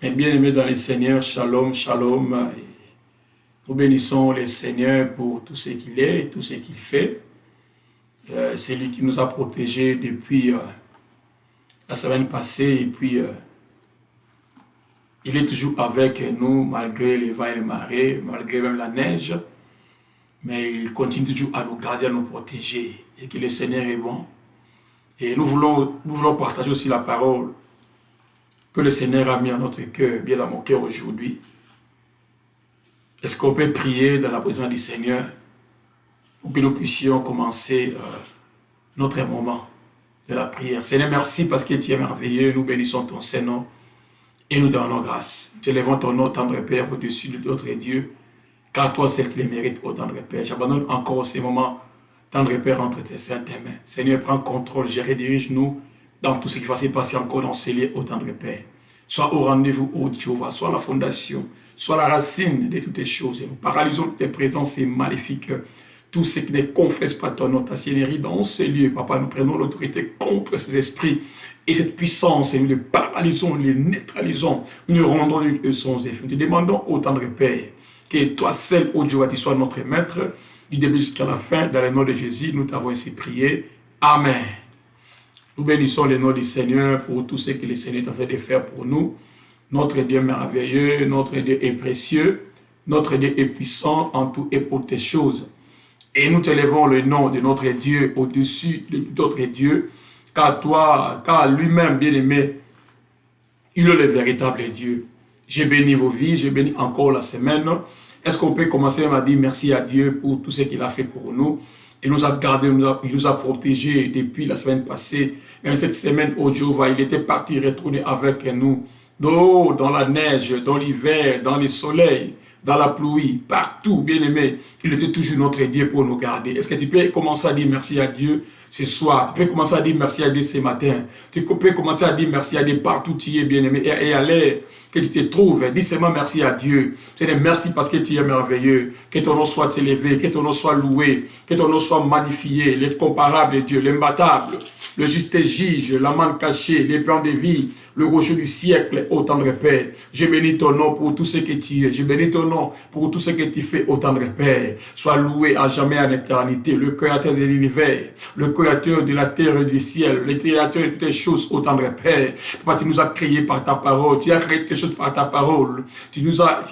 Et bien-aimés dans les Seigneurs, shalom, shalom. Nous bénissons le Seigneur pour tout ce qu'il est et tout ce qu'il fait. C'est lui qui nous a protégés depuis la semaine passée et puis il est toujours avec nous malgré les vents et les marées, malgré même la neige. Mais il continue toujours à nous garder, à nous protéger et que le Seigneur est bon. Et nous voulons partager aussi la parole que le Seigneur a mis à notre cœur, bien dans mon cœur aujourd'hui. Est-ce qu'on peut prier dans la présence du Seigneur pour que nous puissions commencer notre moment de la prière? Seigneur, merci parce que tu es merveilleux. Nous bénissons ton Saint-Nom et nous te rendons grâce. Nous élevons ton nom, tendre Père, au-dessus de notre Dieu, car toi seul qui les mérites, ô tendre Père. J'abandonne encore ces moments, tendre Père, entre tes saintes mains. Seigneur, prends contrôle, redirige-nous dans tout ce qui va se passer encore dans ces lieux, ô tendre Père. Sois au rendez-vous, ô Jéhovah, sois la fondation, sois la racine de toutes les choses. Et nous paralysons tes présences maléfiques, tout ce qui ne confesse pas ton nom, ta seigneurie dans ces lieux. Papa, nous prenons l'autorité contre ces esprits et cette puissance, et nous les paralysons, nous les neutralisons, nous les rendons de son effet. Nous te demandons, ô tendre Père, que toi seul, ô Jéhovah, tu sois notre maître, du début jusqu'à la fin, dans le nom de Jésus, nous t'avons ainsi prié. Amen. Nous bénissons le nom du Seigneur pour tout ce que le Seigneur est en train de faire pour nous. Notre Dieu merveilleux, notre Dieu est précieux, notre Dieu est puissant en tout et pour toutes choses. Et nous élevons le nom de notre Dieu au-dessus de d'autres dieux, car lui-même, bien-aimé, il est le véritable Dieu. J'ai béni vos vies, j'ai béni encore la semaine. Est-ce qu'on peut commencer à dire merci à Dieu pour tout ce qu'il a fait pour nous? Il nous a gardés, il nous a protégés depuis la semaine passée. Même cette semaine, au Jéhovah, il était parti retourner avec nous. Dans la neige, dans l'hiver, dans le soleil, dans la pluie, partout, bien aimé. Il était toujours notre Dieu pour nous garder. Est-ce que tu peux commencer à dire merci à Dieu ce soir? Tu peux commencer à dire merci à Dieu ce matin. Tu peux commencer à dire merci à Dieu partout où tu es, bien aimé. Et à l'air que tu te trouves, dis seulement merci à Dieu. Seigneur, merci parce que tu es merveilleux. Que ton nom soit élevé, que ton nom soit loué, que ton nom soit magnifié. L'incomparable Dieu, l'imbattable, le juste juge, la manne cachée, les plans de vie, le rocher du siècle, ô tendre Père. Je bénis ton nom pour tout ce que tu es. Je bénis ton nom pour tout ce que tu fais, ô tendre Père. Sois loué à jamais en éternité, le créateur de l'univers, le créateur de la terre et du ciel, le créateur de toutes les choses, ô tendre Père. Papa, tu nous as créés par ta parole, tu as créé toutes les choses par ta parole, tu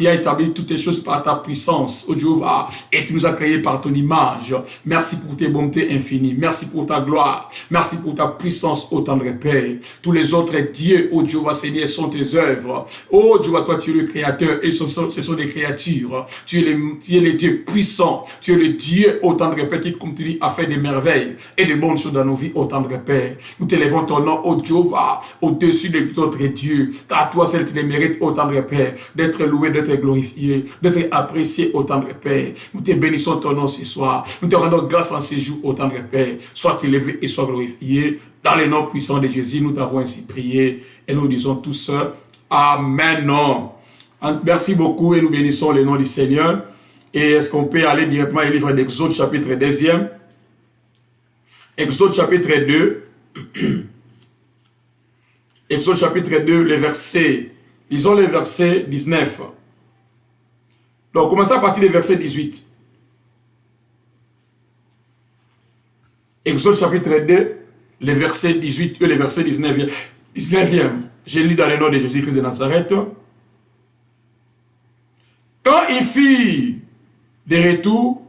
as établi toutes les choses par ta puissance, ô Jéhovah, et tu nous as créés par ton image. Merci pour tes bontés infinies, merci pour ta gloire, merci pour ta puissance, ô tendre Père. Tous les autres dieux, ô Jéhovah Seigneur, sont tes œuvres. Ô Jéhovah, toi tu es le créateur et ce sont des créatures. Tu es le Dieu puissant, tu es le Dieu, ô tendre Père, qui continue à faire des merveilles et de bonnes choses dans nos vies, ô tendre Père. Nous t'élevons ton nom, ô Jéhovah, au-dessus de tout autre Dieu, car toi seul tu les mérites, ô tendre Père, d'être loué, d'être glorifié, d'être apprécié, ô tendre Père. Nous te bénissons ton nom ce soir. Nous te rendons grâce en ces jours, ô tendre Père. Sois élevé et sois glorifié. Dans le nom puissant de Jésus, nous t'avons ainsi prié et nous disons tous Amen. Merci beaucoup et nous bénissons le nom du Seigneur. Et est-ce qu'on peut aller directement au livre d'Exode chapitre 2? Exode chapitre 2. Exode chapitre 2, les versets. Lisons les versets 19. Donc, commençons à partir du verset 18. Exode chapitre 2, les versets 18 et les versets 19e. Je lis dans le nom de Jésus-Christ de Nazareth. Quand il fit de retour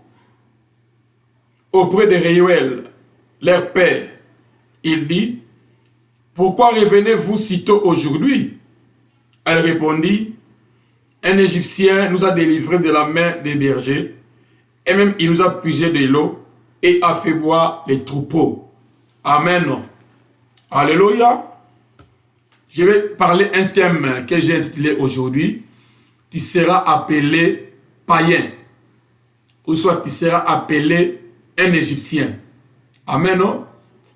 auprès de Réuel, leur père, il dit, pourquoi revenez-vous si tôt aujourd'hui? Elle répondit, un Égyptien nous a délivrés de la main des bergers, et même il nous a puisé de l'eau et a fait boire les troupeaux. Amen. Alléluia. Je vais parler un thème que j'ai intitulé aujourd'hui. Tu seras appelé païen. Ou soit tu seras appelé un Égyptien. Amen.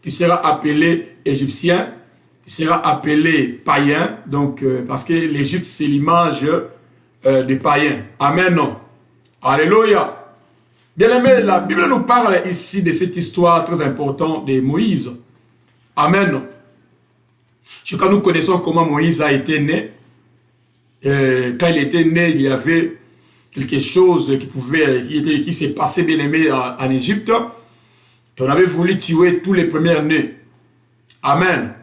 Tu seras appelé Égyptien. Tu seras appelé païen. Donc, parce que l'Égypte, c'est l'image des païens. Amen. Alléluia. Bien aimé, la Bible nous parle ici de cette histoire très importante de Moïse. Amen. Je crois que nous connaissons comment Moïse a été né. quand il était né, il y avait quelque chose qui s'est passé, bien aimé, en Égypte. Et on avait voulu tuer tous les premiers-nés. Amen.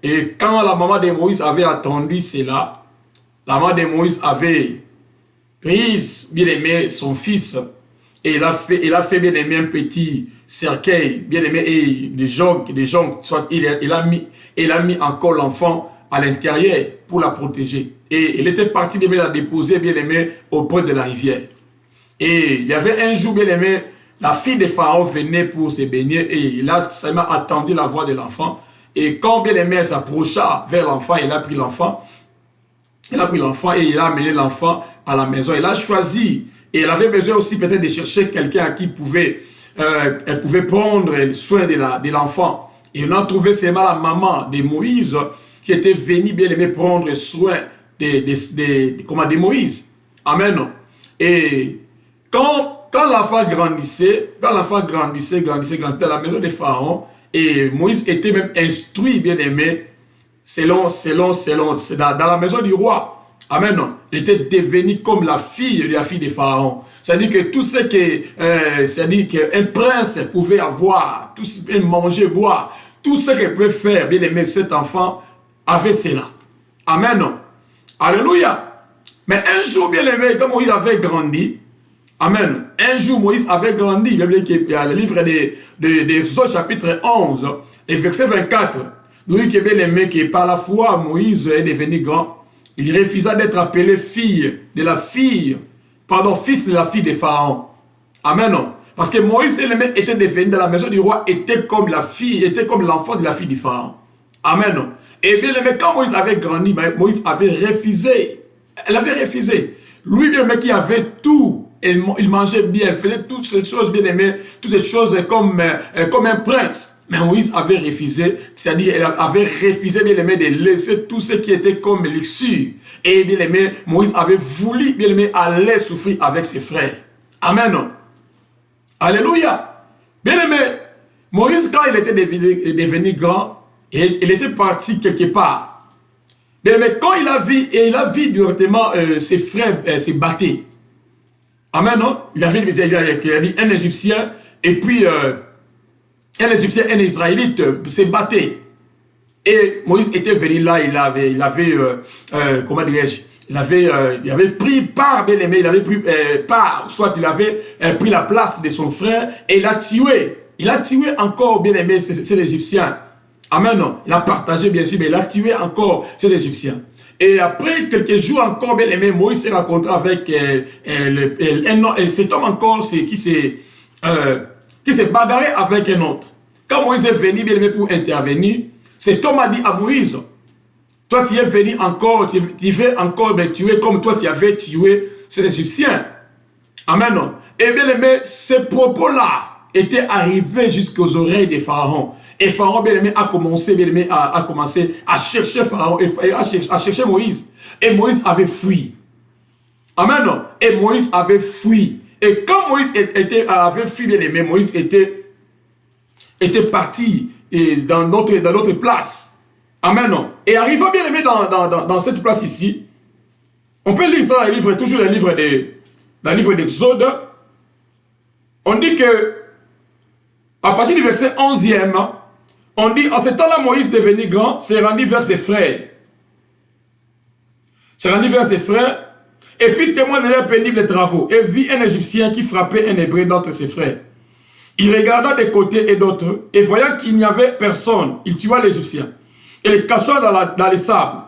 Et quand la maman de Moïse avait attendu cela, la maman de Moïse avait pris, bien aimé, son fils, et il a fait bien aimé un petit cercueil, bien aimé, et des gens, soit il a mis encore l'enfant à l'intérieur pour la protéger. Et il était parti de la déposer, bien aimé, auprès de la rivière. Et il y avait un jour, bien aimé, la fille de Pharaon venait pour se baigner et il a seulement attendu la voix de l'enfant. Et quand bien aimé s'approcha vers l'enfant, il a pris l'enfant. Il a pris l'enfant et il a amené l'enfant à la maison. Il a choisi. Et elle avait besoin aussi peut-être de chercher quelqu'un à qui elle pouvait prendre soin de l'enfant. Et on a trouvé seulement la maman de Moïse qui était venue bien aimé prendre soin de Moïse. Amen. Et quand l'enfant grandissait à la maison de Pharaon, et Moïse était même instruit, bien aimé, selon dans la maison du roi. Amen. Il était devenu comme la fille de Pharaon. C'est-à-dire que tout ce c'est-à-dire qu'un prince pouvait avoir, tout ce qu'il manger, boire, tout ce qu'il pouvait faire, bien aimé, cet enfant avait cela. Amen. Alléluia. Mais un jour, bien aimé, quand Moïse avait grandi, amen. Un jour, Moïse avait grandi. Il y a le livre d'Exode chapitre 11, et verset 24. Nous dit que bien aimé, que par la foi, Moïse est devenu grand. Il refusa d'être appelé fils de la fille de Pharaon. Amen. Parce que Moïse, bien aimé, était devenu dans la maison du roi, était comme l'enfant de la fille du Pharaon. Amen. Et bien aimé, quand Moïse avait grandi, Moïse avait refusé. Elle avait refusé. Lui, bien aimé, qui avait tout. Il mangeait bien, il faisait toutes ces choses bien aimées, toutes ces choses comme un prince. Mais Moïse avait refusé, c'est-à-dire elle avait refusé bien aimé de laisser tout ce qui était comme luxure. Et bien aimé, Moïse avait voulu bien aimé aller souffrir avec ses frères. Amen. Alléluia. Bien aimé, Moïse quand il était devenu grand, il était parti quelque part. Bien aimé, quand il a vu directement ses frères se battre. Amen, non? Il avait dit un Égyptien et puis un Égyptien et un Israélite se battaient. Et Moïse était venu là, comment dirais-je, il avait pris part, bien aimé, il avait pris part, soit il avait pris la place de son frère et il a tué. Il a tué encore, bien aimé, ces Égyptiens. Amen, non? Il a partagé, bien sûr, mais il a tué encore ces Égyptiens. Et après quelques jours encore, bien aimé, Moïse s'est rencontré avec cet homme encore qui s'est bagarré avec un autre. Quand Moïse est venu, bien aimé, pour intervenir, cet homme a dit à Moïse, toi tu es venu encore, tu veux encore me tuer comme toi tu avais tué ces Égyptiens. Amen. Et bien aimé, ces propos-là étaient arrivés jusqu'aux oreilles de Pharaon. Et Pharaon, bien aimé, a commencé à chercher Pharaon, à chercher Moïse. Et Moïse avait fui. Amen. Et Moïse avait fui. Et quand Moïse avait fui, bien aimé, Moïse était parti dans notre place. Amen. Et arrivant, bien aimé, dans cette place ici, on peut lire ça, toujours dans le livre d'Exode. On dit que, à partir du verset 11e, on dit, en ce temps-là, Moïse devenu grand, s'est rendu vers ses frères. Et fit témoin de leurs pénibles travaux, et vit un Égyptien qui frappait un Hébreu d'entre ses frères. Il regarda de côté et d'autre, et voyant qu'il n'y avait personne, il tua l'Égyptien, et le cacha dans les sables.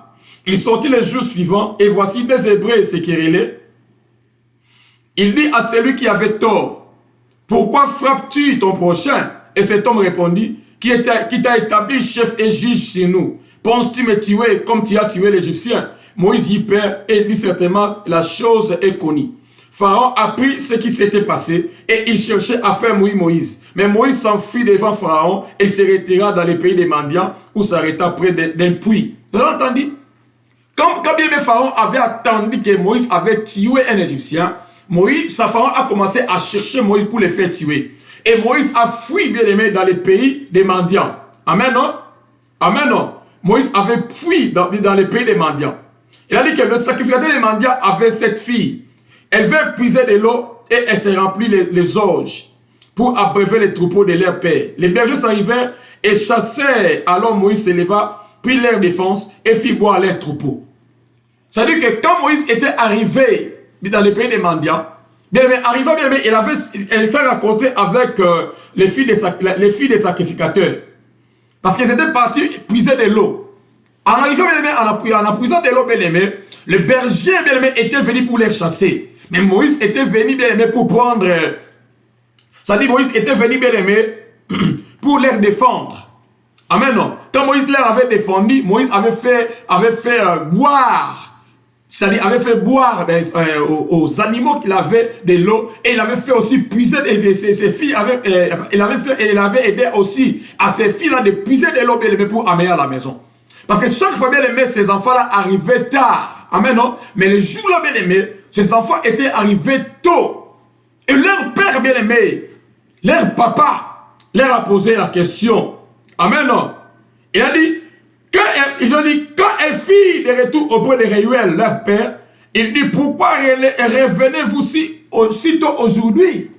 Il sortit les jours suivants, et voici des Hébreux se querellaient. Il dit à celui qui avait tort, pourquoi frappes-tu ton prochain? Et cet homme répondit, qui t'a établi chef et juge sur nous? Penses-tu me tuer comme tu as tué l'Égyptien? Moïse y perd et dit certainement la chose est connue. Pharaon apprit ce qui s'était passé et il cherchait à faire mourir Moïse. Mais Moïse s'enfuit devant Pharaon et se retira dans les pays des mendiants où s'arrêta près d'un puits. Vous avez entendu? Quand bien le Pharaon avait attendu que Moïse avait tué un Égyptien, Pharaon a commencé à chercher Moïse pour le faire tuer. Et Moïse a fui, bien aimé, dans les pays des mendiants. Amen, non? Amen, non? Moïse avait fui dans les pays des mendiants. Il a dit que le sacrificateur des mendiants avait cette fille. Elle vint puiser de l'eau et elle se remplit les orges pour abreuver les troupeaux de leur père. Les bergers s'arrivèrent et chassèrent. Alors Moïse se leva, prit leur défense et fit boire leurs troupeaux. C'est-à-dire que quand Moïse était arrivé dans le pays des mendiants, elle s'est rencontrée avec les filles des sacrificateurs. Parce qu'ils étaient partis puiser de l'eau. En arrivant, en puisant de l'eau, le berger était venu pour les chasser. Mais Moïse était venu pour prendre. C'est-à-dire Moïse était venu pour les défendre. Amen. Quand Moïse leur avait défendu, Moïse avait fait boire. C'est-à-dire avait fait boire aux animaux qu'il avait de l'eau, et il avait fait aussi puiser ses filles. Il avait aidé aussi à ses filles de puiser de l'eau pour amener à la maison. Parce que chaque fois, bien aimé, ces enfants-là arrivaient tard. Amen, non? Mais les jours-là, bien aimé, ces enfants étaient arrivés tôt. Et leur père, bien aimé, leur papa, leur a posé la question. Amen, non? Il a dit, quand elle fit de retour auprès de Réuel, leur père, il dit, pourquoi revenez-vous si tôt aujourd'hui?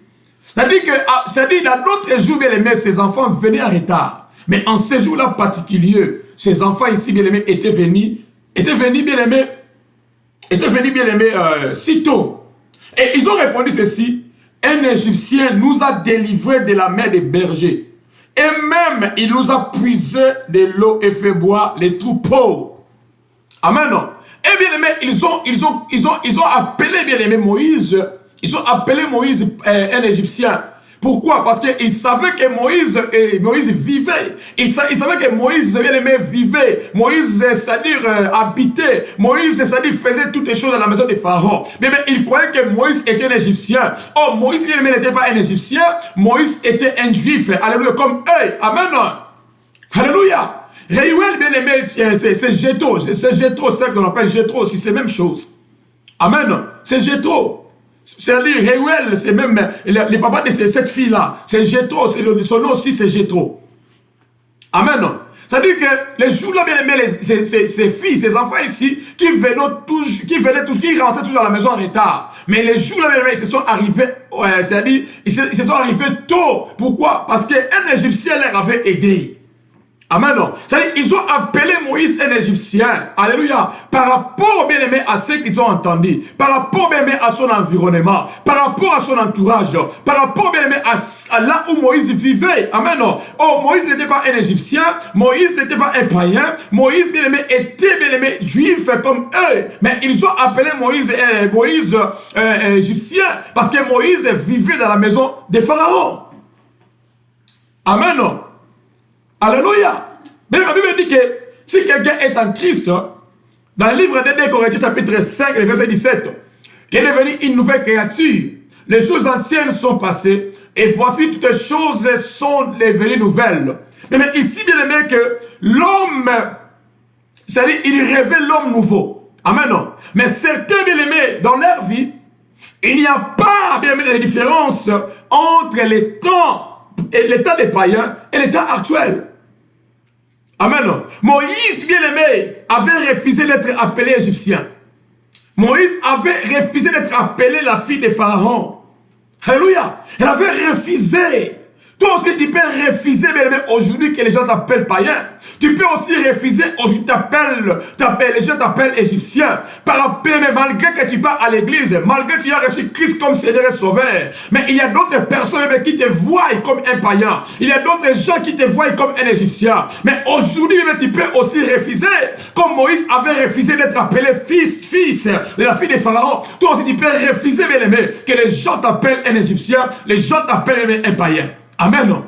C'est-à-dire que, dans d'autres jours, bien aimé, ces enfants venaient en retard. Mais en ce jour-là particulier, ces enfants ici, bien aimés, étaient venus si tôt. Et ils ont répondu ceci: un Égyptien nous a délivrés de la main des bergers. Et même, il nous a puisé de l'eau et fait boire les troupeaux. Amen. Et bien aimé, ils ont appelé bien aimé Moïse. Ils ont appelé Moïse un Égyptien. Pourquoi? Parce qu'ils savaient que Moïse vivait. Ils savaient que Moïse vivait. Moïse, c'est-à-dire habitait. Moïse, c'est-à-dire faisait toutes les choses dans la maison de Pharaon. Mais ils croyaient que Moïse était un Égyptien. Oh, Moïse n'était pas un Égyptien. Moïse était un Juif. Alléluia, comme eux. Amen. Alléluia. Réuel, bien aimé, c'est Jétro. C'est Jétro, c'est ce qu'on appelle Jétro aussi. C'est la même chose. Amen. C'est Jétro. C'est-à-dire, Réuel, c'est même les papas de cette fille-là. C'est Jétro, son nom aussi, c'est Jétro. Amen. C'est-à-dire que les jours-là, bien aimés, ces filles, ces enfants ici, qui rentraient toujours dans la maison en retard. Mais les jours-là, bien aimés, ils se sont arrivés, c'est-à-dire, ils se sont arrivés tôt. Pourquoi? Parce qu'un Égyptien leur avait aidé. Amen. C'est-à-dire, ils ont appelé Moïse un Égyptien. Alléluia. Par rapport, bien aimé, à ce qu'ils ont entendu. Par rapport, bien aimé, à son environnement. Par rapport à son entourage. Par rapport, bien aimé, à là où Moïse vivait. Amen. Oh, Moïse n'était pas un Égyptien. Moïse n'était pas un païen. Moïse, bien aimé, était, bien aimé, juif comme eux. Mais ils ont appelé Moïse Égyptien. Parce que Moïse vivait dans la maison de Pharaon. Amen. Alléluia. Mais la Bible dit que si quelqu'un est en Christ, dans le livre de 2 Corinthiens chapitre 5, verset 17, il est devenu une nouvelle créature. Les choses anciennes sont passées et voici toutes les choses sont devenues nouvelles. Mais ici, bien aimé, que l'homme, c'est-à-dire, il révèle l'homme nouveau. Amen. Mais certains, bien aimés, dans leur vie, il n'y a pas, bien aimé, de différence entre les temps des païens et l'état actuel. Amen. Moïse, bien aimé, avait refusé d'être appelé égyptien. Moïse avait refusé d'être appelé la fille de Pharaon. Alléluia. Elle avait refusé. Toi aussi, tu peux refuser, bien aimé, aujourd'hui que les gens t'appellent païen. Tu peux aussi refuser, aujourd'hui, les gens t'appellent égyptien. Par rapport, malgré que tu pars à l'église, malgré que tu as reçu Christ comme Seigneur et Sauveur, mais il y a d'autres personnes qui te voient comme un païen. Il y a d'autres gens qui te voient comme un égyptien. Mais aujourd'hui, tu peux aussi refuser, comme Moïse avait refusé d'être appelé fils de la fille de Pharaon. Toi aussi, tu peux refuser, bien aimé, que les gens t'appellent un égyptien, les gens t'appellent un païen. Amen.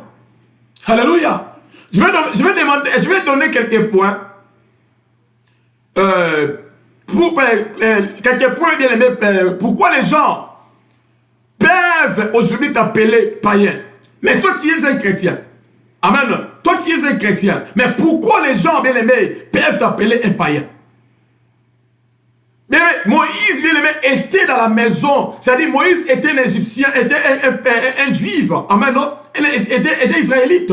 Alléluia. Je vais donner quelques points. Quelques points bien aimés. Pourquoi les gens peuvent aujourd'hui t'appeler païen? Mais toi, tu es un chrétien. Amen. Toi, tu es un chrétien. Mais pourquoi les gens bien aimés peuvent t'appeler un païen? Bien aimé, Moïse, bien aimé, était dans la maison. C'est-à-dire, Moïse était un Égyptien, était un juif. Amen. Il était israélite.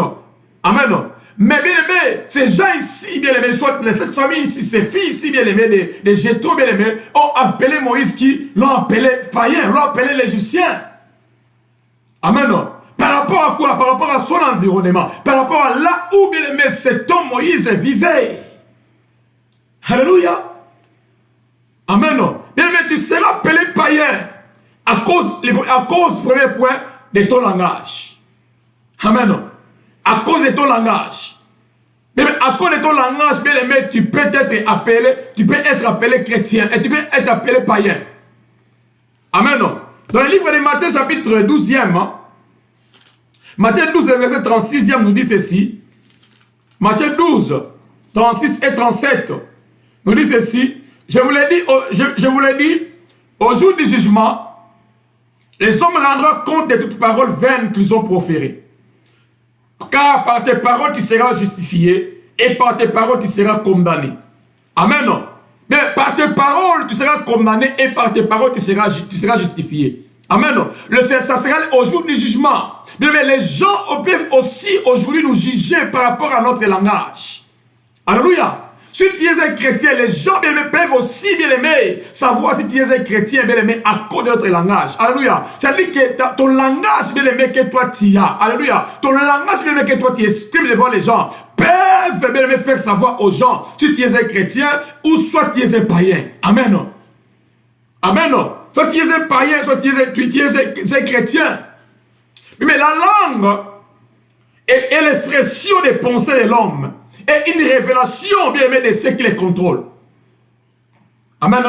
Amen. Mais bien aimé, ces gens ici, bien aimé, soit cette famille ici, ces filles ici, bien aimé, des Jéthro, bien aimé, ont appelé Moïse qui l'ont appelé païen, l'ont appelé l'Égyptien. Amen. Par rapport à quoi? Par rapport à son environnement, par rapport à là où, bien aimé, cet homme Moïse vivait. Alléluia. Amen. Bien aimé, tu seras appelé païen à cause, premier point, de ton langage. Amen. À cause de ton langage. Mais à cause de ton langage, bien aimé, tu peux être appelé chrétien et tu peux être appelé païen. Amen. Dans le livre de Matthieu, chapitre 12e, Matthieu 12, verset 36e nous dit ceci. Matthieu 12, 36 et 37 nous dit ceci. Je vous l'ai dit, au jour du jugement, les hommes rendront compte de toutes paroles vaines qu'ils ont proférées. Car par tes paroles, tu seras justifié, et par tes paroles, tu seras condamné. Amen. Mais par tes paroles, tu seras condamné, et par tes paroles, tu seras justifié. Amen. Ça sera au jour du jugement. Mais les gens peuvent aussi aujourd'hui nous juger par rapport à notre langage. Alléluia. Si tu es un chrétien, les gens peuvent aussi, bien aimé, savoir si tu es un chrétien, bien aimé, à cause de notre langage. Alléluia. C'est-à-dire que ton langage, bien aimé, que toi tu as. Alléluia. Ton langage, bien aimé, que toi tu exprimes devant les gens, peuvent, bien aimé, faire savoir aux gens si tu es un chrétien ou soit tu es un païen. Amen. Amen. Soit tu es un païen, soit tu es un chrétien. Mais la langue est l'expression des pensées de l'homme. Et une révélation, bien aimé, de ce qui les contrôle. Amen.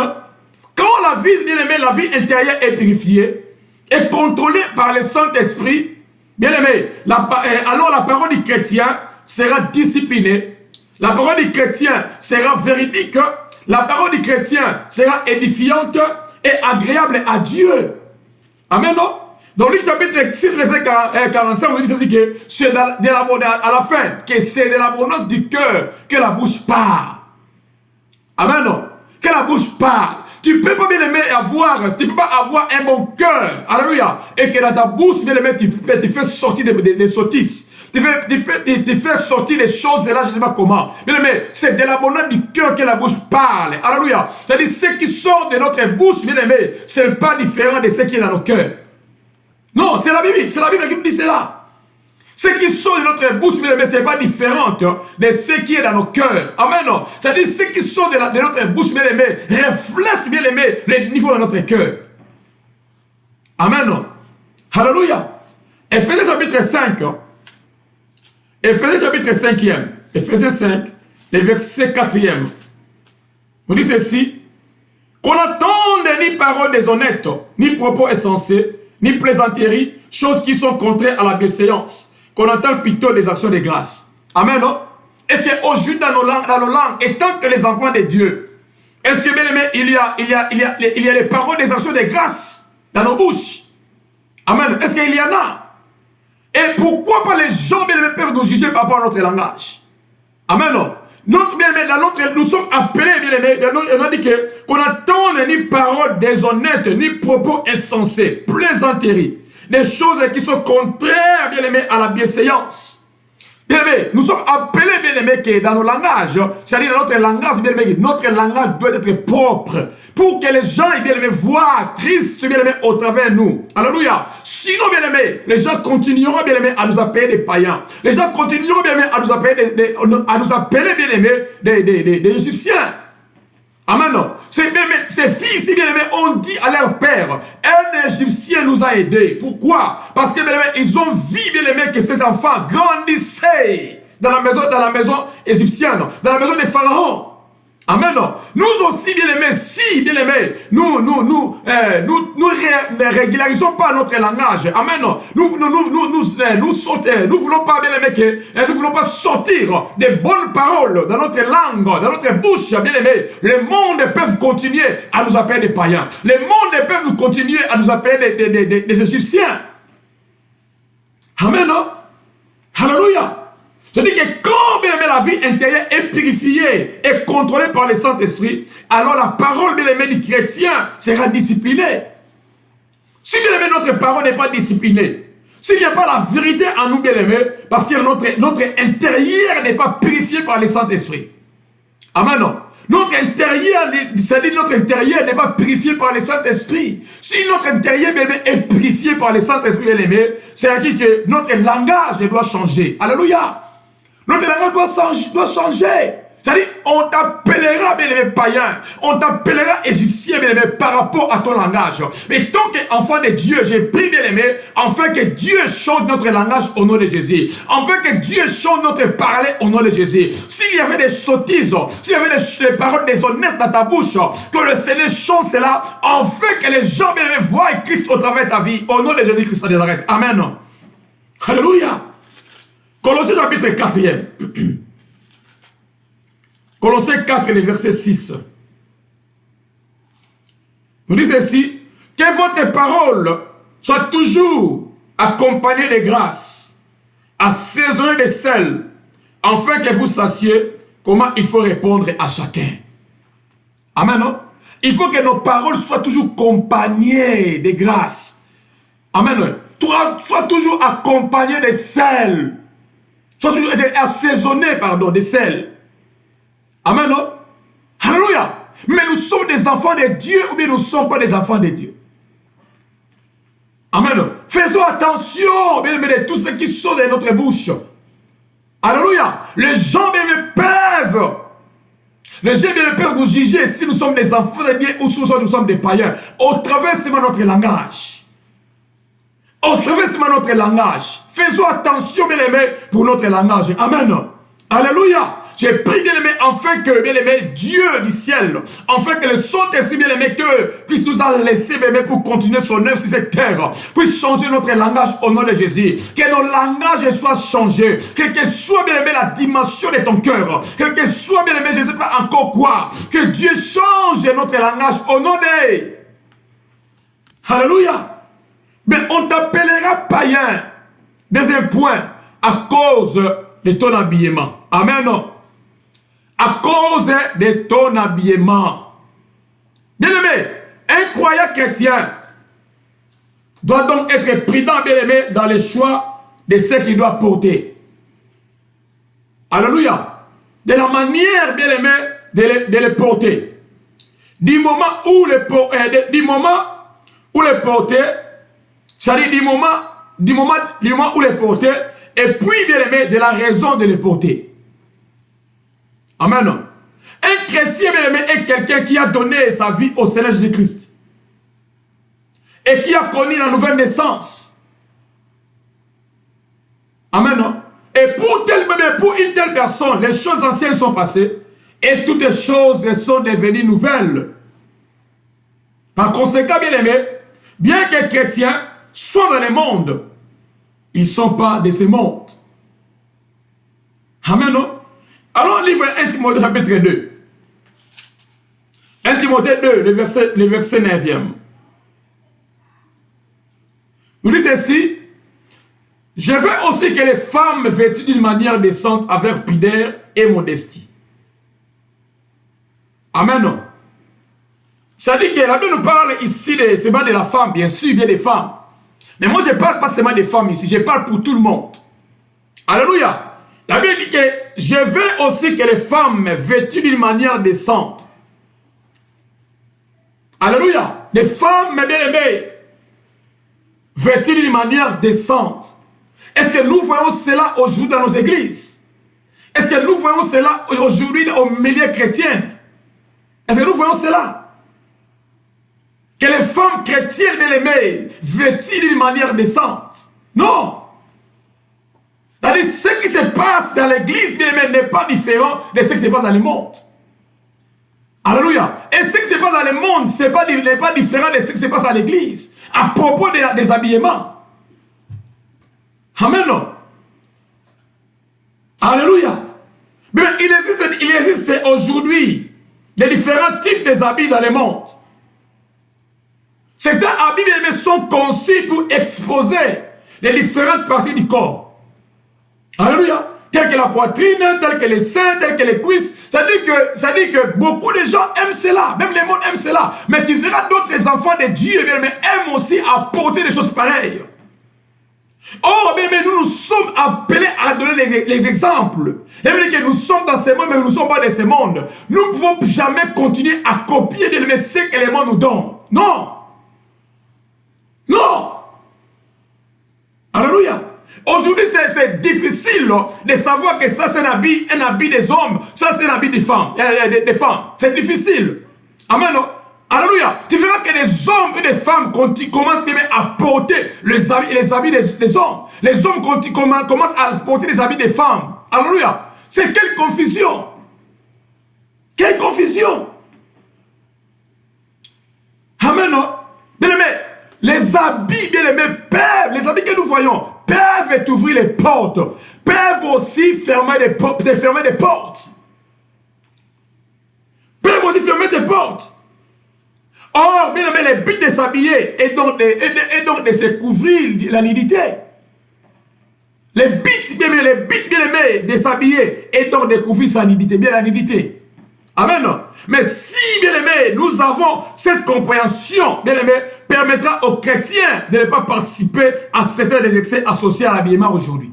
Quand la vie, bien aimé, la vie intérieure est purifiée, est contrôlée par le Saint-Esprit, bien aimé, alors la parole du chrétien sera disciplinée, la parole du chrétien sera véridique, la parole du chrétien sera édifiante et agréable à Dieu. Amen. Dans Luc chapitre 6, verset 45, on dit ceci que c'est à la fin, que c'est de l'abondance du cœur que la bouche parle. Amen. Que la bouche parle. Tu ne peux pas bien aimer tu peux pas avoir un bon cœur. Alléluia. Et que dans ta bouche, bien aimé, tu fais sortir des sottises. Tu fais sortir des choses, et là, je ne sais pas comment. Bien aimé, c'est de l'abondance du cœur que la bouche parle. Alléluia. C'est-à-dire, ce qui sort de notre bouche, bien aimé, ce n'est pas différent de ce qui est dans nos cœurs. Non, c'est la Bible qui dit cela. Ce qui sort de notre bouche, mais ce n'est pas différent de ce qui est dans nos cœurs. Amen. C'est-à-dire, ce qui sort de notre bouche, bien aimé, reflète, bien aimé, le niveau de notre cœur. Amen. Alléluia. Éphésiens chapitre 5. Éphésiens chapitre 5e. Éphésiens 5, le verset 4e. On dit ceci. Qu'on n'entende ni parole déshonnête, ni propos insensés, ni plaisanteries, choses qui sont contraires à la bienséance, qu'on entend plutôt des actions de grâce. Amen, non? Est-ce qu'aujourd'hui dans nos langues, étant que les enfants de Dieu, est-ce que bien aimé, il y a les paroles des actions de grâce dans nos bouches? Amen. Est-ce qu'il y en a? Et pourquoi pas les gens bien aimés peuvent nous juger par rapport à notre langage? Amen, non? Notre bien aimé, nous sommes appelés, bien aimé, on a dit qu'on n'entende ni paroles déshonnêtes, ni propos insensés, plaisanteries, des choses qui sont contraires, bien aimé, à la bienséance. Bien aimé, nous sommes appelés, bien aimé, que dans nos langages, c'est-à-dire dans notre langage, bien aimé, notre langage doit être propre, pour que les gens, bien aimé, voient Christ, bien aimé, au travers de nous. Alléluia. Sinon, bien aimé, les gens continueront, bien aimé, à nous appeler des païens. Les gens continueront, bien aimé, à nous appeler bien aimé, des Égyptiens. Amen. Ces filles ici, bien aimés, ont dit à leur père, un Égyptien nous a aidés. Pourquoi? Parce que, bien aimés, ils ont vu, bien aimé, que cet enfant grandissait dans la maison égyptienne, dans la maison des pharaons. Amen. Nous aussi, bien aimés, si, bien aimés, nous régularisons pas notre langage. Amen. Nous voulons pas, bien aimés, nous voulons pas sortir des bonnes paroles dans notre langue, dans notre bouche, bien aimés. Le monde peut continuer à nous appeler des païens. Le monde peut continuer à nous appeler des Égyptiens. Amen. Alléluia. C'est-à-dire que quand, bien aimé, la vie intérieure est purifiée et contrôlée par le Saint-Esprit, alors la parole, bien aimé, du chrétien sera disciplinée. Si, bien aimé, notre parole n'est pas disciplinée, S'il n'y a pas la vérité en nous, bien-aimés, parce que notre intérieur n'est pas purifié par le Saint-Esprit. Amen. Non. Notre intérieur, c'est-à-dire notre intérieur n'est pas purifié par le Saint-Esprit. Si notre intérieur, bien-aimé, est purifié par le Saint-Esprit, bien-aimé, c'est-à-dire que notre langage doit changer. Alléluia. Notre langage doit changer. C'est-à-dire, on t'appellera, bien-aimé, païen. On t'appellera égyptien, bien-aimé, par rapport à ton langage. Mais tant qu'enfant de Dieu, j'ai pris, bien-aimé, afin que Dieu change notre langage au nom de Jésus. Afin que Dieu change notre parler au nom de Jésus. S'il y avait des sottises, s'il y avait des paroles déshonnêtes dans ta bouche, que le Seigneur change cela, afin que les gens, bien-aimé, voient Christ au travers de ta vie. Au nom de Jésus-Christ de Nazareth. Amen. Alléluia. Colossiens chapitre 4e. Colossiens 4, le verset 6. Nous dit ceci, que votre parole soit toujours accompagnée de grâce, assaisonnée de sel, afin que vous sachiez comment il faut répondre à chacun. Amen, non? Il faut que nos paroles soient toujours accompagnées de grâce. Amen. Soient toujours accompagnées de sel. Soient toujours assaisonnées, pardon, de sel. Amen, non? Alléluia. Mais nous sommes des enfants de Dieu ou bien nous ne sommes pas des enfants de Dieu. Amen. Faisons attention, bien aimé, de tout ce qui sort de notre bouche. Alléluia. Les gens bien peuvent nous juger si nous sommes des enfants de Dieu ou si nous sommes des païens. Au travers de notre langage. Au travers de notre langage. Faisons attention, bien aimé, pour notre langage. Amen. Alléluia. J'ai prié, bien aimé, afin que, bien aimé, Dieu du ciel, afin que le Saint-Esprit, bien aimé, que puisse nous a laissé, bien aimé, pour continuer son œuvre sur cette terre, puisse changer notre langage au nom de Jésus. Que nos langages soient changés. Quelle que soit, bien aimé, la dimension de ton cœur. Quel que soit, bien aimé, je ne sais pas encore quoi. Que Dieu change notre langage au nom de... Alléluia. Mais on t'appellera païen. Deuxième point, à cause de ton habillement. Amen. À cause de ton habillement. Bien-aimé, un croyant chrétien doit donc être prudent, bien-aimé, dans le choix de ce qu'il doit porter. Alléluia. De la manière, bien-aimé, de le porter. Du moment où le porter, c'est-à-dire du moment où le porter, et puis, bien-aimé, de la raison de le porter. Amen. Un chrétien, bien-aimé, est quelqu'un qui a donné sa vie au Seigneur Jésus-Christ. Et qui a connu la nouvelle naissance. Amen. Et pour une telle personne, les choses anciennes sont passées. Et toutes les choses sont devenues nouvelles. Par conséquent, bien-aimé, bien que les chrétiens soient dans le monde, ils ne sont pas de ce monde. Amen. Alors, livre 1 Timothée chapitre 2. 1 Timothée 2, le verset 9e. Nous dit ceci. Je veux aussi que les femmes vêtues d'une manière décente avec pudeur et modestie. Amen. C'est-à-dire que la Bible nous parle ici seulement de la femme, bien sûr, bien des femmes. Mais moi, je ne parle pas seulement des femmes ici, je parle pour tout le monde. Alléluia. La Bible dit que je veux aussi que les femmes vêtues d'une manière décente. Alléluia. Les femmes, bien aimées, vêtues d'une manière décente. Est-ce que nous voyons cela aujourd'hui dans nos églises? Est-ce que nous voyons cela aujourd'hui au milieu chrétien? Est-ce que nous voyons cela? Que les femmes chrétiennes, bien aimées, vêtues d'une manière décente? Non. C'est-à-dire, ce qui se passe dans l'église, bien aimé, n'est pas différent de ce qui se passe dans le monde. Alléluia. Et ce qui se passe dans le monde, n'est pas différent de ce qui se passe à l'église. À propos des habillements. Amen. Alléluia. Mais il existe aujourd'hui des différents types d'habits dans le monde. Certains habits, bien aimés, sont conçus pour exposer les différentes parties du corps. Alléluia. Telles que la poitrine, telles que les seins, telles que les cuisses. Ça dit que beaucoup de gens aiment cela. Même les mondes aiment cela. Mais tu verras d'autres enfants de Dieu, bien aimés, aiment aussi apporter des choses pareilles. Or, mais nous sommes appelés à donner les exemples. Et veut dire que nous sommes dans ces mondes, mais nous ne sommes pas dans ces mondes. Nous ne pouvons jamais continuer à copier ce que les mondes nous donnent. Non. Non. Alléluia. Aujourd'hui, c'est difficile de savoir que ça, c'est un habit des hommes. Ça, c'est un habit des femmes. C'est difficile. Amen. Alléluia. Tu verras que les hommes et les femmes commencent à porter les habits des hommes. Les hommes commencent à porter les habits des femmes. Alléluia. C'est quelle confusion. Quelle confusion. Amen. Bien-aimé, les habits, bien-aimés, peuvent, les habits que nous voyons, peuvent ouvrir les portes, peuvent aussi fermer des portes. Peuvent aussi fermer des portes. Or, bien aimé, le but de s'habiller et donc de se couvrir la nudité. Le but, bien aimé, de s'habiller et donc de couvrir sa nudité, bien la nudité. Amen. Mais si, bien aimé, nous avons cette compréhension, bien aimé, permettra aux chrétiens de ne pas participer à certains des excès associés à l'habillement aujourd'hui.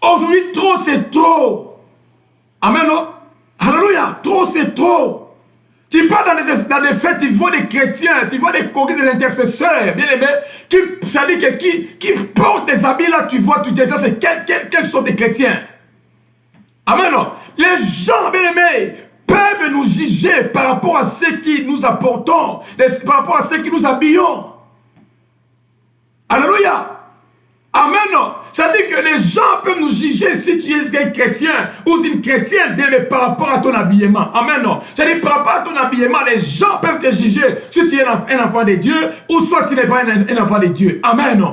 Aujourd'hui, trop c'est trop. Amen. Alléluia. Trop c'est trop. Tu pars dans des fêtes, tu vois des chrétiens, tu vois des congrès, des intercesseurs, bien aimés, qui portent des habits là, tu vois, tu te dis, c'est quels sont des chrétiens. Amen. Les gens, bien aimés, peuvent nous juger par rapport à ce que nous apportons, par rapport à ce que nous habillons. Alléluia. Amen. C'est-à-dire que les gens peuvent nous juger si tu es un chrétien ou une chrétienne, bien, mais par rapport à ton habillement. Amen. C'est-à-dire par rapport à ton habillement, les gens peuvent te juger si tu es un enfant de Dieu ou soit tu n'es pas un enfant de Dieu. Amen.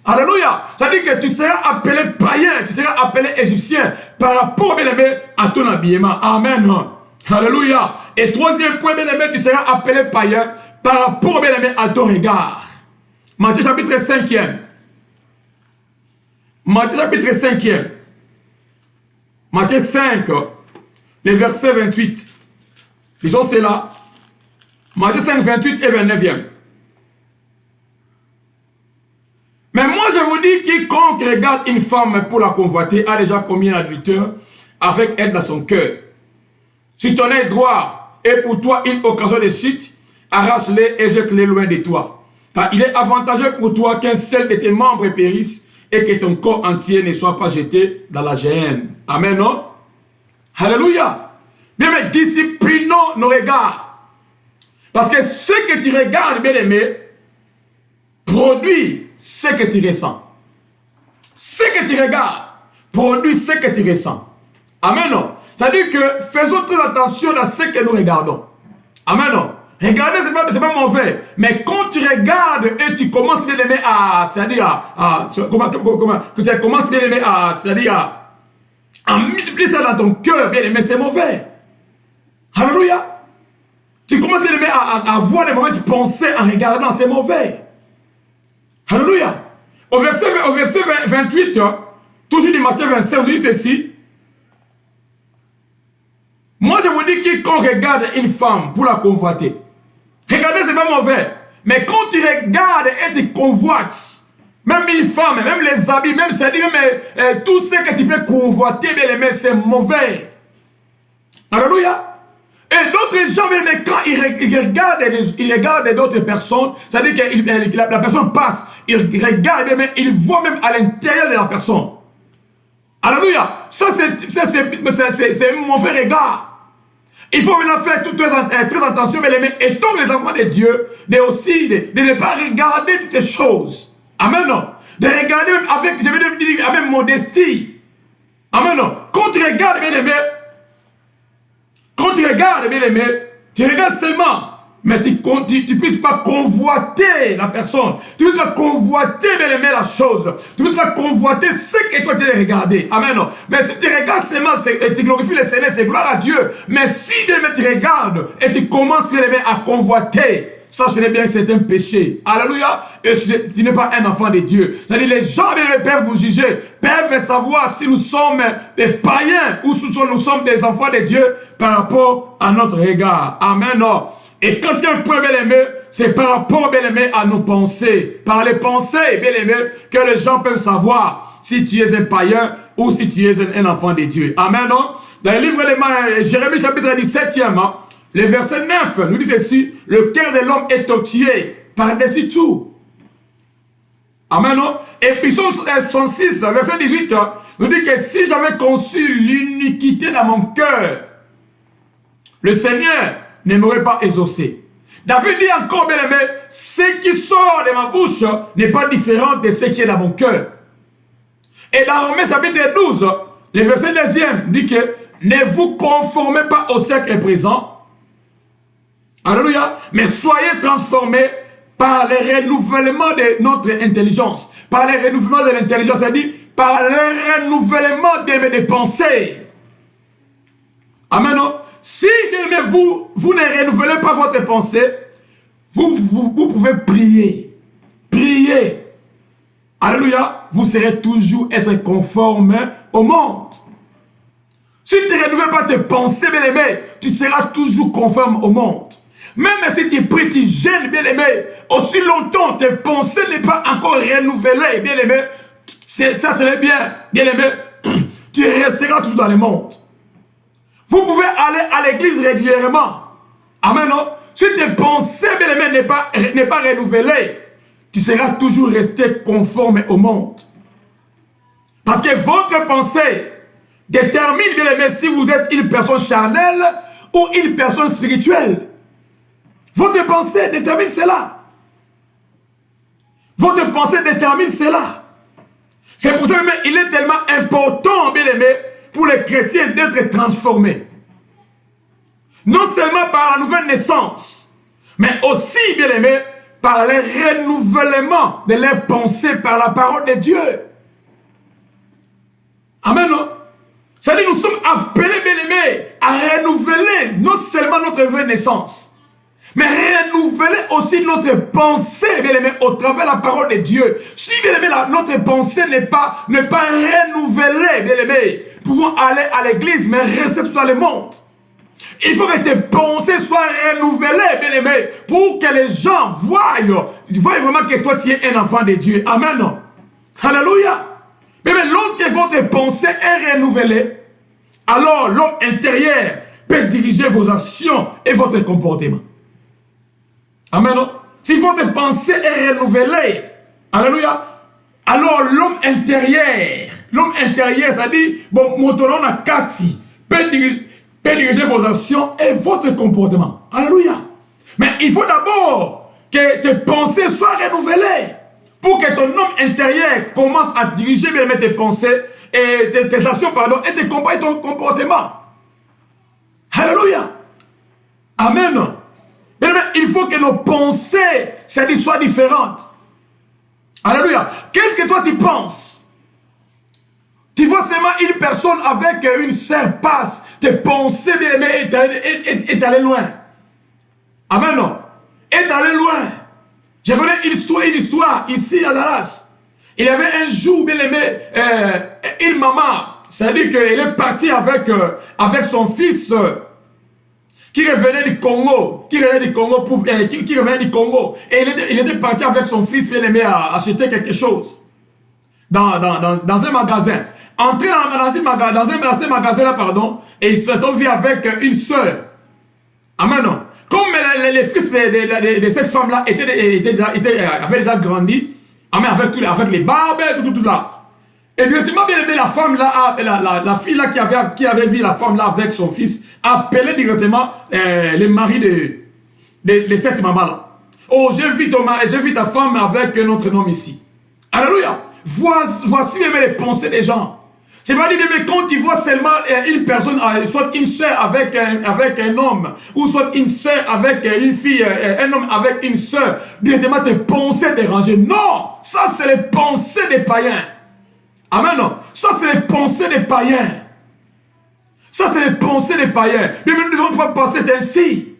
Alléluia. C'est-à-dire que tu seras appelé païen, tu seras appelé égyptien par rapport, bien aimé, à ton habillement. Amen. Alléluia. Et troisième point, bien aimé, tu seras appelé païen par rapport, bien aimé, à ton regard. Matthieu chapitre 5e. Matthieu chapitre 5e. Matthieu 5, le verset 28. Lisons cela. Matthieu 5, 28 et 29e. Mais moi je vous dis, quiconque regarde une femme pour la convoiter a déjà commis un adultère avec elle dans son cœur. Si ton œil droit est pour toi une occasion de chute, arrache-les et jette-les loin de toi. Car il est avantageux pour toi qu'un seul de tes membres périsse et que ton corps entier ne soit pas jeté dans la géhenne. Amen, non? Alléluia. Bien, mais disciplinons nos regards. Parce que ce que tu regardes, bien aimé, produit ce que tu ressens. Ce que tu regardes produit ce que tu ressens. Amen, non? C'est-à-dire que faisons très attention à ce que nous regardons. Amen, non? Regarder, c'est pas mauvais. Mais quand tu regardes et tu commences bien aimer à, c'est-à-dire tu commences bien aimer à, c'est-à-dire à multiplier ça dans ton cœur, bien aimé, c'est mauvais. Alléluia. Tu commences bien aimer à avoir des mauvaises pensées en regardant, c'est mauvais. Alléluia. Au verset 28, toujours du Matthieu 25, on dit ceci. Moi, je vous dis quiconque regarde une femme pour la convoiter. Regardez, c'est pas mauvais. Mais quand tu regardes et tu convoites, même une femme, même les habits, même tout ce que tu peux convoiter, c'est mauvais. Alléluia. Et d'autres gens, mais quand ils regardent d'autres personnes, c'est-à-dire que la personne passe, ils regardent, mais ils voient même à l'intérieur de la personne. Alléluia. Ça, c'est un mauvais regard. Il faut maintenant faire très attention, mais étant les enfants de Dieu, de ne pas regarder toutes les choses. Amen. De regarder même avec, je vais dire, avec modestie. Amen. Quand tu regardes, bien aimé, tu regardes seulement, mais tu ne puisses pas convoiter la personne. Tu ne peux pas convoiter, bien aimé, la chose. Tu ne peux pas convoiter ce que toi tu as regardé. Amen. Mais si tu regardes seulement et tu glorifies le Seigneur, c'est gloire à Dieu. Mais si bien aimé, tu regardes et tu commences, bien aimé, à convoiter, sache bien que c'est un péché. Alléluia. Et tu n'es pas un enfant de Dieu. C'est-à-dire les gens, bien aimé, peuvent nous juger, peuvent savoir si nous sommes des païens ou si nous sommes des enfants de Dieu par rapport à notre regard. Amen. Et quand il y a un point, bien aimé, c'est par rapport, bien aimé, à nos pensées. Par les pensées, bien aimé, que les gens peuvent savoir si tu es un païen ou si tu es un enfant de Dieu. Amen, non? Dans le livre de Jérémie, chapitre 17e, le verset 9, nous dit ceci, le cœur de l'homme est tortillé par-dessus tout. Amen, non? Et puis, Psaume 106, verset 18, nous dit que si j'avais conçu l'iniquité dans mon cœur, le Seigneur ne m'aurait pas exaucé. David dit encore, bien aimé, ce qui sort de ma bouche n'est pas différent de ce qui est dans mon cœur. Et dans Romains chapitre 12, le verset 2e dit que ne vous conformez pas au siècle présent. Alléluia. Mais soyez transformés par le renouvellement de notre intelligence. Par le renouvellement de l'intelligence, c'est-à-dire par le renouvellement de mes pensées. Amen. Si vous ne renouvelez pas votre pensée, vous pouvez prier. Prier. Alléluia. Vous serez toujours être conforme au monde. Si tu ne renouvelles pas tes pensées, bien aimé, tu seras toujours conforme au monde. Même si tu pries, tu gênes, bien aimé, aussi longtemps tes pensées n'est pas encore renouvelées, bien aimé, ça serait bien, bien aimé, tu resteras toujours dans le monde. Vous pouvez aller à l'église régulièrement. Amen, non? Si tes pensées, bien aimé, n'est pas renouvelée, tu seras toujours resté conforme au monde. Parce que votre pensée détermine, bien aimé, si vous êtes une personne charnelle ou une personne spirituelle. Votre pensée détermine cela. Votre pensée détermine cela. C'est pour ça qu'il est tellement important, bien aimé, pour les chrétiens d'être transformés. Non seulement par la nouvelle naissance, mais aussi, bien aimé, par le renouvellement de leurs pensées par la parole de Dieu. Amen. C'est-à-dire nous sommes appelés, bien aimés, à renouveler non seulement notre nouvelle naissance, mais renouveler aussi notre pensée, bien aimé, au travers de la parole de Dieu. Si, bien aimé, notre pensée n'est pas renouvelée, bien aimé, pouvons aller à l'église, mais rester tout dans le monde. Il faut que tes pensées soient renouvelées, bien aimé, pour que les gens voient vraiment que toi, tu es un enfant de Dieu. Amen. Alléluia. Mais lorsque votre pensée est renouvelée, alors l'homme intérieur peut diriger vos actions et votre comportement. Amen. Si votre pensée est renouvelée, alléluia, alors l'homme intérieur, ça dit, bon, motoron a kati, peut diriger vos actions et votre comportement. Alléluia. Mais il faut d'abord que tes pensées soient renouvelées pour que ton homme intérieur commence à diriger bien tes pensées et tes actions, pardon, et ton comportement. Alléluia. Amen. Il faut que nos pensées soient différentes. Alléluia. Qu'est-ce que toi tu penses? Tu vois seulement une personne avec une sœur passe, tes pensées est allé loin. Amen. Est allé loin. Je connais une histoire ici à Dallas. Il y avait un jour, bien aimé, une maman, c'est-à-dire qu'elle est partie avec son fils qui revenait du Congo, qui revenait du Congo, et il était parti avec son fils, bien aimé, à acheter quelque chose dans un magasin. Entré dans un magasin-là, pardon, et ils se sont vus avec une sœur. Amen. Comme les fils de cette femme-là avaient déjà grandi, amen, avec les barbes, tout là. Et directement, bien aimé, la femme là, la fille là qui avait vu la femme là avec son fils, appelait directement le mari de cette maman là. Oh, j'ai vu ta femme avec un autre homme ici. Alléluia. Voici les pensées des gens. C'est pas dire, mais quand tu vois seulement une personne, soit une sœur avec un homme, ou soit une sœur avec une fille, un homme avec une sœur, directement tes pensées dérangées. Non, ça c'est les pensées des païens. Amen. Ça c'est les pensées des païens. Ça c'est les pensées des païens. Mais nous ne devons pas penser ainsi.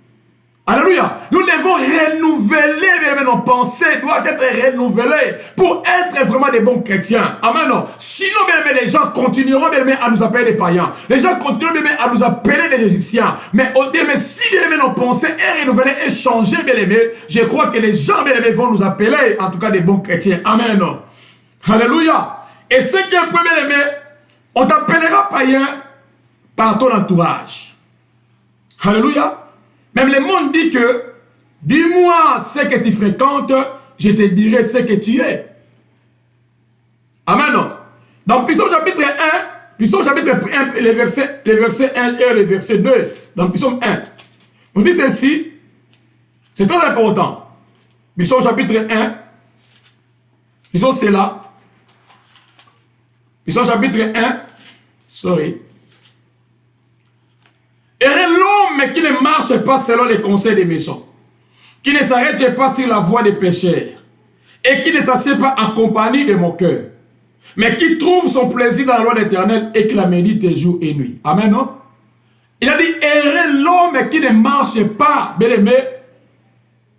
Alléluia. Nous devons renouveler, bien-aimé, nos pensées doivent être renouvelées pour être vraiment des bons chrétiens. Amen. Sinon, bien-aimé, les gens continueront, bien-aimé, à nous appeler des païens. Les gens continueront, bien-aimé, à nous appeler des Égyptiens. Mais, bien-aimé, si, bien-aimé, nos pensées est renouvelée et changée, bien-aimé, je crois que les gens, bien-aimé, vont nous appeler, en tout cas, des bons chrétiens. Amen. Alléluia. Et cinquième point, bien-aimé, on t'appellera païen par ton entourage. Alléluia. Même le monde dit que, dis-moi ce que tu fréquentes, je te dirai ce que tu es. Amen. Dans Psaume chapitre 1, Psaume chapitre 1, les versets 1 et le verset 2, dans Psaume 1, on dit ceci, c'est très important. Psaume chapitre 1, Psaume c'est là. Psaume chapitre 1, sorry. Et l'homme qui ne marche pas selon les conseils des méchants, qui ne s'arrête pas sur la voie des pécheurs, et qui ne s'assied pas en compagnie de mon cœur, mais qui trouve son plaisir dans la loi d'Éternel et qui la médite jour et nuit. Amen, non? Il a dit, errez l'homme qui ne marche pas, bien aimé,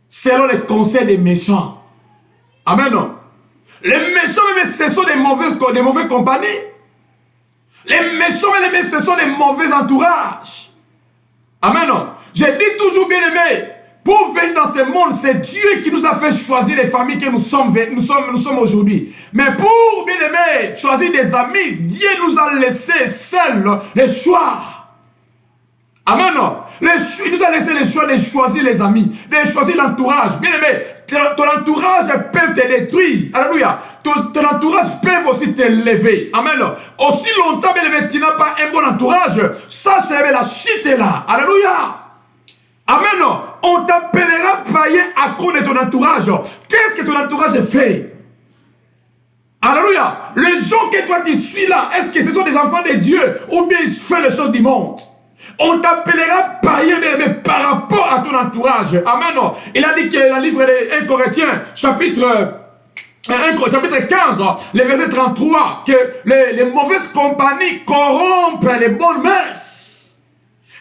selon les conseils des méchants. Amen, non? Les méchants, ce sont des mauvaises compagnies. Les méchants, ce sont des mauvais entourages. Amen, non? Je dis toujours, bien aimé, pour venir dans ce monde, c'est Dieu qui nous a fait choisir les familles que nous sommes aujourd'hui. Mais pour, bien aimé, choisir des amis, Dieu nous a laissé seuls les choix. Amen. Il nous a laissé le choix de choisir les amis, de choisir l'entourage. Bien aimé, ton entourage peut te détruire. Alléluia. Ton entourage peut aussi te lever. Amen. Aussi longtemps, bien aimé, tu n'as pas un bon entourage, sache que la chute est là. Alléluia. Amen. On t'appellera païen à cause de ton entourage. Qu'est-ce que ton entourage fait? Alléluia. Les gens que toi tu suis là, est-ce que ce sont des enfants de Dieu ou bien ils font les choses du monde? On t'appellera païen, mais par rapport à ton entourage. Amen. Il a dit que dans le livre des 1 Corinthiens, chapitre 15, le verset 33, que les mauvaises compagnies corrompent les bonnes mœurs.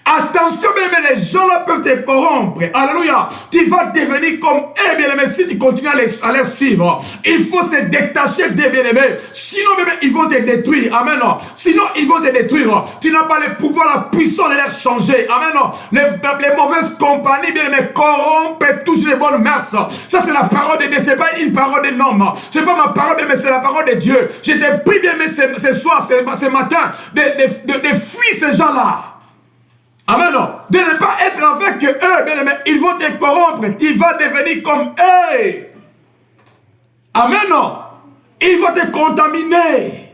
Attention, bien aimé, les gens là peuvent te corrompre. Alléluia. Tu vas devenir comme eux, bien aimé, si tu continues à les suivre. Il faut se détacher des bien aimés. Sinon, bien aimé, ils vont te détruire. Amen. Sinon, ils vont te détruire. Tu n'as pas le pouvoir, la puissance de les changer. Amen. Les mauvaises compagnies, bien aimé, corrompent toujours les bonnes mœurs. Ça, c'est la parole de Dieu. Ce n'est pas une parole d'un homme. Ce n'est pas ma parole, mais c'est la parole de Dieu. Je t'ai pris, bien aimé, ce soir, ce matin, de fuir ces gens-là. Amen. De ne pas être avec eux, bien aimé, ils vont te corrompre. Tu vas devenir comme eux. Amen. Ils vont te contaminer.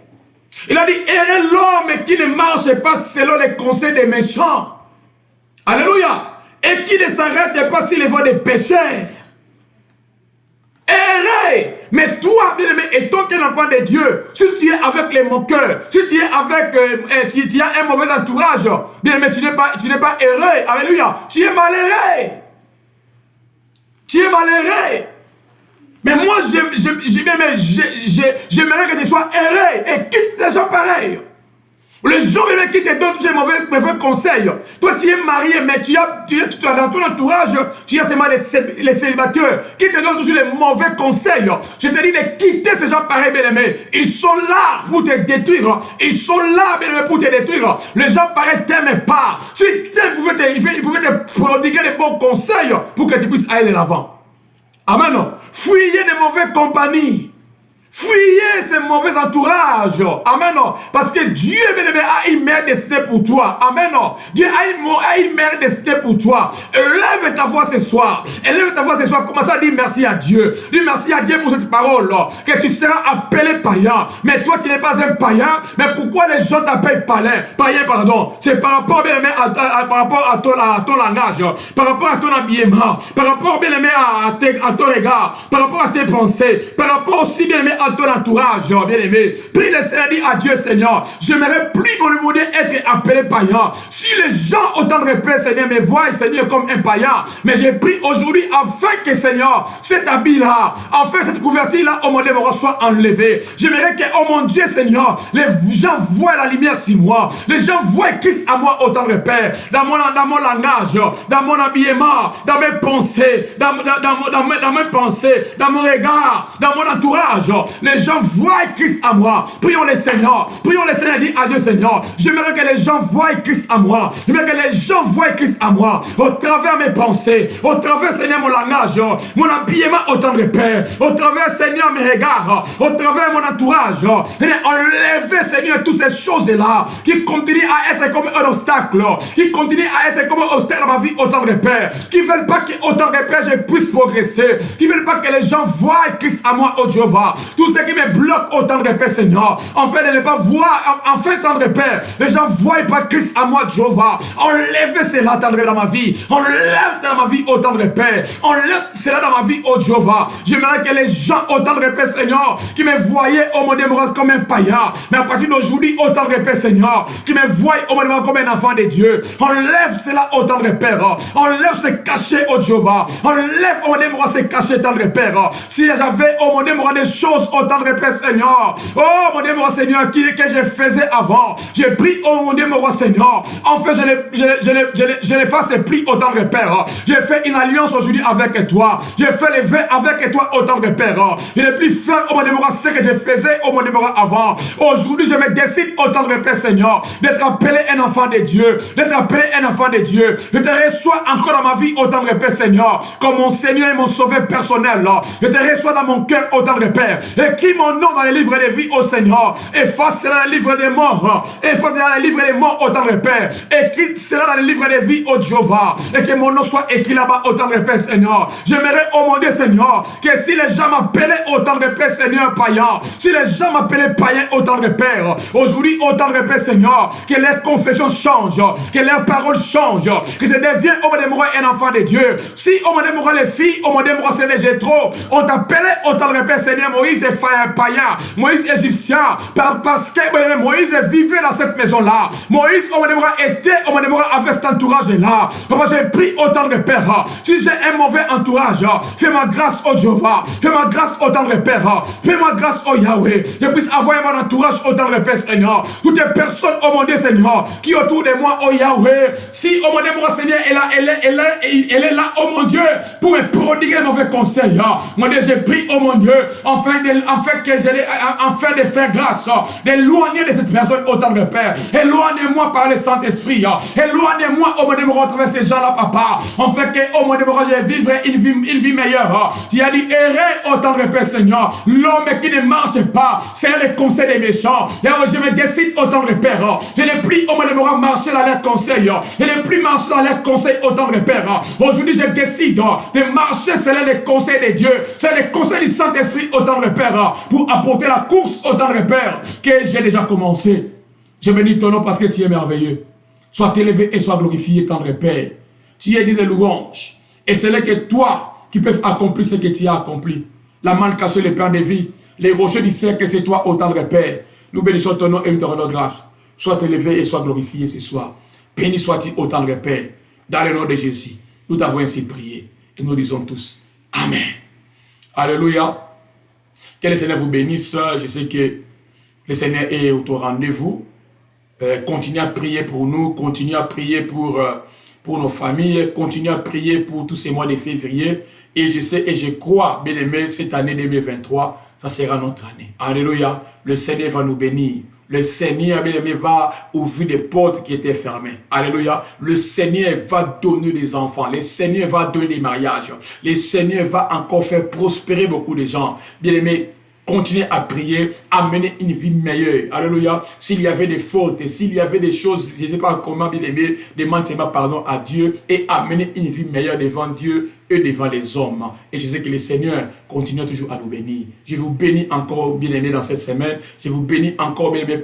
Il a dit, errez l'homme qui ne marche pas selon les conseils des méchants. Alléluia. Et qui ne s'arrête pas sur les voies des pécheurs. Errez. Mais toi, bien aimé, étant qu'un enfant de Dieu, si tu es avec les moqueurs, si tu es avec, tu as un mauvais entourage, bien aimé, tu n'es pas erré. Alléluia. Tu es malheureux. Tu es malheureux. Mais moi, j'aimerais que tu sois erré et quitte des gens pareils. Les gens qui te donnent tous ces mauvais conseils. Toi, tu es marié, mais tu as dans ton entourage, tu as seulement les célibataires qui te donnent toujours les mauvais conseils. Je te dis de quitter ces gens pareils, bien aimés. Ils sont là pour te détruire. Ils sont là, bien aimés, pour te détruire. Les gens pareils ne t'aiment pas. Si ils t'aiment, ils pouvaient te prodiguer les bons conseils pour que tu puisses aller de l'avant. Amen. Fuyez les mauvaises compagnies. Fuyez ces mauvais entourages. Amen. Parce que Dieu, bien aimé, a une meilleure destinée pour toi. Amen. Dieu a une meilleure destinée pour toi. Élève ta voix ce soir. Élève ta voix ce soir. Commence à dire merci à Dieu. Dis merci à Dieu pour cette parole. Que tu seras appelé païen. Mais toi, tu n'es pas un païen. Mais pourquoi les gens t'appellent païen? Païen, pardon. C'est par rapport, bien aimé, par rapport à ton langage. Par rapport à ton habillement. Par rapport, bien aimé, à ton regard. Par rapport à tes pensées. Par rapport aussi, bien aimé, en ton entourage, bien-aimé. Prie le Seigneur, dis à Dieu, Seigneur, j'aimerais plus mon monde être appelé païen. Si les gens autant de Père, Seigneur, me voient, Seigneur, comme un païen, mais j'ai pris aujourd'hui afin que, Seigneur, cet habit-là, enfin cette couverture-là, oh mon Dieu, soit enlevée. J'aimerais que, oh mon Dieu, Seigneur, les gens voient la lumière sur moi. Les gens voient Christ à moi autant de Père. Dans mon langage, dans mon habillement, dans mes pensées, dans mes pensées, dans mon regard, dans mon entourage. Les gens voient Christ à moi. Prions le Seigneur. Prions le Seigneur, dit à Dieu, Seigneur. J'aimerais que les gens voient Christ à moi. J'aimerais que les gens voient Christ à moi. Au travers mes pensées, au travers, Seigneur, mon langage, mon habillement autant de Père, au travers, Seigneur, mes regards, au travers mon entourage. Enlevez, Seigneur, toutes ces choses-là qui continuent à être comme un obstacle, qui continuent à être comme un obstacle dans ma vie autant de Père, qui ne veulent pas que autant de Père je puisse progresser, qui ne veulent pas que les gens voient Christ à moi, oh Jéhovah. Tout ce qui me bloque autant de Père, Seigneur, en fait de ne pas voir, en fait, tant de Père, les gens ne voient pas Christ à moi, Jéhovah. Enlevez cela dans ma vie, enlève dans ma vie autant de Père, enlève cela dans ma vie, oh Jéhovah. J'aimerais que les gens autant de Père, Seigneur, qui me voyaient au monde comme un païen, mais à partir d'aujourd'hui, autant de Père, Seigneur, qui me voient au monde comme un enfant de Dieu, enlève cela autant de Père, enlève ce cachet, oh Jéhovah, enlève au monde ce cachet, tant de Père. Si j'avais au monde des choses autant de Père, Seigneur, oh mon Dieu, mon Seigneur, que je faisais avant, j'ai pris, oh mon Dieu, mon roi Seigneur, enfin je les fasse pris autant de Père. J'ai fait une alliance aujourd'hui avec toi, j'ai fait les vœux avec toi autant de Père. Je n'ai plus faire, oh mon Dieu, mon roi, ce que je faisais, oh mon Dieu, mon roi, avant. Aujourd'hui, je me décide autant de Père, Seigneur, d'être appelé un enfant de Dieu, d'être appelé un enfant de Dieu. Je te reçois encore dans ma vie autant de Père, Seigneur, comme mon Seigneur et mon sauveur personnel. Je te reçois dans mon cœur autant de Père. Écris mon nom dans les livres de vie, au Seigneur. Efface cela dans les livres des morts. Efface cela dans les livres des morts, autant de Père. Écris cela dans les livres de vie, au Jéhovah. Et que mon nom soit écrit là-bas, autant de Père, Seigneur. J'aimerais, oh mon Dieu, Seigneur, que si les gens m'appelaient autant de Père, Seigneur, païen, si les gens m'appelaient païen, autant de Père, aujourd'hui, autant de Père, Seigneur, que leur confession change, que leurs paroles changent, que je devienne, oh mon Dieu, un enfant de Dieu. Si, oh mon Dieu, les filles, oh mon Dieu, c'est les Jétro, on t'appelait autant de Père, Seigneur, Moïse est païen, Moïse égyptien, parce que Moïse vivait dans cette maison-là. Moïse, oh mon Dieu, était, oh mon Dieu, avec cet entourage-là. Papa, j'ai pris autant de Père. Si j'ai un mauvais entourage, fais-moi grâce, oh Jéhovah. Fais-moi grâce, autant de Père. Fais-moi grâce, oh Yahweh. Je puisse avoir mon entourage autant de Père, Seigneur. Toutes les personnes, oh mon Dieu, Seigneur, qui autour de moi, oh Yahweh. Si, oh mon Dieu, mon Seigneur, elle est là, oh mon Dieu, pour me prodiguer un mauvais conseil. Mon Dieu, j'ai pris, oh mon Dieu, afin de faire grâce, d'éloigner de cette personne autant de Père. Éloignez-moi par le Saint-Esprit. Éloignez-moi, oh mon Dieu, mon retrouver ces gens-là, papa. En fait que, oh mon Dieu, je vivrai une vie meilleure. Tu as dit, errez autant de Père, Seigneur. L'homme qui ne marche pas, c'est le conseil des méchants. Et je me décide autant de Père. Je n'ai plus, oh mon Dieu, marcher dans leurs conseils. Je n'ai plus marcher dans leurs conseils autant de Père. Aujourd'hui, je décide de marcher selon les conseils de Dieu. C'est les conseils du Saint-Esprit autant de Père. Pour apporter la course autant de Père que j'ai déjà commencé. Je bénis ton nom parce que tu es merveilleux. Sois élevé et sois glorifié, tendre Père. Tu es dit de louanges. Et c'est là que toi qui peux accomplir ce que tu as accompli. La manne cachée, les plans de vie. Les rochers du cercle, c'est toi, ô tendre Père. Nous bénissons ton nom et nous te rendons grâce. Sois élevé et sois glorifié ce soir. Béni sois-tu, ô tendre Père. Dans le nom de Jésus, nous t'avons ainsi prié. Et nous disons tous Amen. Alléluia. Que le Seigneur vous bénisse. Je sais que le Seigneur est au rendez-vous. Continuez à prier pour nous. Continuez à prier pour nos familles. Continuez à prier pour tous ces mois de février. Et je sais et je crois, bien aimé, cette année 2023, ça sera notre année. Alléluia. Le Seigneur va nous bénir. Le Seigneur, bien aimé, va ouvrir des portes qui étaient fermées. Alléluia. Le Seigneur va donner des enfants. Le Seigneur va donner des mariages. Le Seigneur va encore faire prospérer beaucoup de gens. Bien aimé, continuez à prier, à mener une vie meilleure. Alléluia. S'il y avait des fautes, s'il y avait des choses, je ne sais pas comment, bien aimé, demande seulement pardon à Dieu et à mener une vie meilleure devant Dieu et devant les hommes. Et je sais que le Seigneur continue toujours à nous bénir. Je vous bénis encore, bien aimé, dans cette semaine. Je vous bénis encore, bien aimé,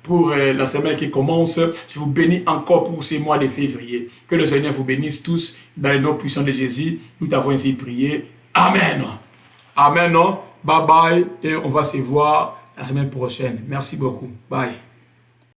pour la semaine qui commence. Je vous bénis encore pour ces mois de février. Que le Seigneur vous bénisse tous dans le nom puissant de Jésus. Nous t'avons ainsi prié. Amen. Amen. Bye bye et on va se voir la semaine prochaine. Merci beaucoup. Bye.